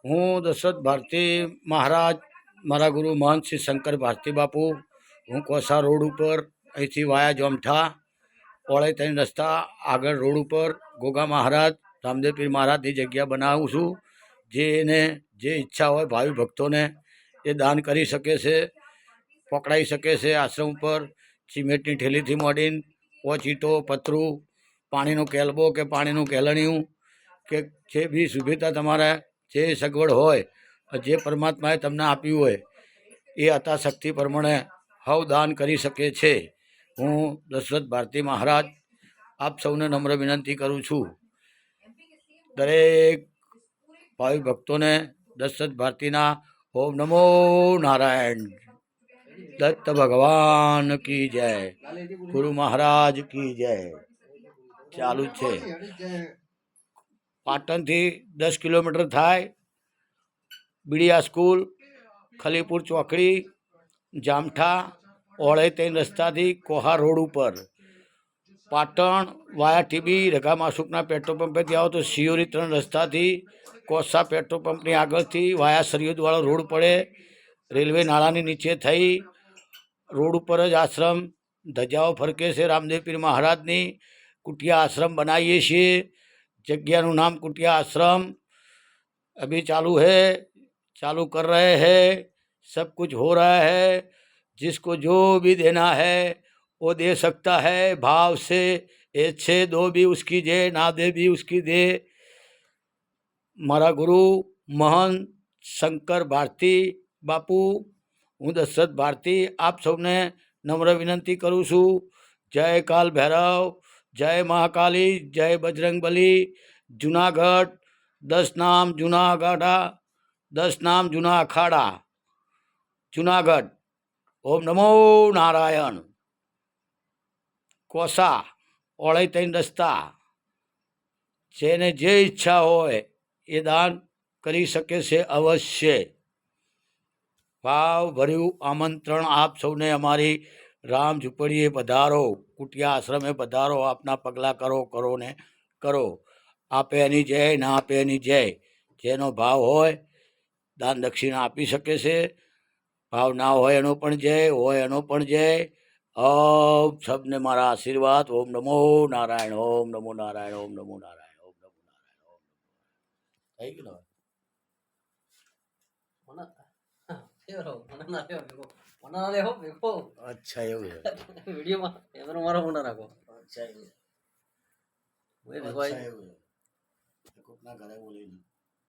હું દશરથ ભારતી મહારાજ, મારા ગુરુ મહંત શ્રી શંકર ભારતી બાપુ. હું કોસા રોડ ઉપર અહીંથી વાયા જોમઠા ઓળે ત્રણ રસ્તા આગળ રોડ ઉપર ગોગા મહારાજ રામદેવ પીર મહારાજની જગ્યા બનાવું છું. જેને જે ઈચ્છા હોય ભાવિ ભક્તોને એ દાન કરી શકે છે, પકડાઈ શકે છે. આશ્રમ ઉપર સિમેન્ટની ઠેલીથી માંડીને પોચીટો પતરું, પાણીનો કેલબો કે પાણીનું કેલણિયું કે જે બી સુવિધા તમારે જે સગવડ હોય, જે પરમાત્માએ તમને આપ્યું હોય એ યથાશક્તિ પ્રમાણે હવ દાન કરી શકે છે. હું દશરથ ભારતી મહારાજ આપ સૌને નમ્ર વિનંતી કરું છું. દરેક ભાવિ ભક્તોને દશરથ ભારતીના ઓમ નમો નારાયણ, દત્ત ભગવાન કી જય, ગુરુ મહારાજ કી જય. ચાલુ છે. પાટણથી 10 કિલોમીટર થાય. બીડિયા સ્કૂલ, ખલીપુર ચોકડી, જામઠા ઓળે ત્રણ રસ્તાથી કોહા રોડ ઉપર પાટણ વાયા ટીબી રઘા માસુકના પેટ્રોલ પંપેથી આવો તો શિયોરી 3 રસ્તાથી કોસા પેટ્રોલ પંપની આગળથી વાયા સરિયદવાળો રોડ પડે. રેલવે નાળાની નીચે થઈ રોડ ઉપર જ આશ્રમ ધજાઓ ફરકે છે. રામદેવ પીર મહારાજની કુટિયા आश्रम बनाइए છીએ. जगह नाम कुटिया आश्रम अभी चालू है, चालू कर रहे हैं, सब कुछ हो रहा है. जिसको जो भी देना है वो दे सकता है भाव से. अच्छे दो भी उसकी दे, ना दे भी उसकी दे. मारा गुरु महंत शंकर भारती बापू, હું દશરથ ભારતી આપ સૌને નમ્ર વિનંતી કરું છું. જય કાલ ભૈરવ, જય મહાકાલી, જય બજરંગબલી. જુનાગઢ 10 નામ જૂના અખાડા, 10 નામ જૂના અખાડા જુનાગઢ. ઓમ નમો નારાયણ. કોસા ઓળે ત્રણ રસ્તા. જેને જે ઈચ્છા હોય એ દાન કરી શકે છે અવશ્ય. ભાવ ભર્યું આમંત્રણ આપ સૌને અમારી રામ ઝૂંપડીએ પધારો, કુટિયા આશ્રમે પધારો. આપના પગલાં કરો ને કરો. આપે એની જય, ના આપે એની જય. જેનો ભાવ હોય દાન દક્ષિણા આપી શકે છે. ભાવ ના હોય એનો પણ જય, હોય એનો પણ જય. સબને મારા આશીર્વાદ. ઓમ નમો નારાયણ, ઓમ નમો નારાયણ, ઓમ નમો નારાયણ, ઓમ નમો નારાયણ. થઈ ગયું અચ્છા એવું છે. વિડીયોમાં કેમેરો મારો ફોન રાખો. અચ્છા એવું કોકના ઘરે બોલીને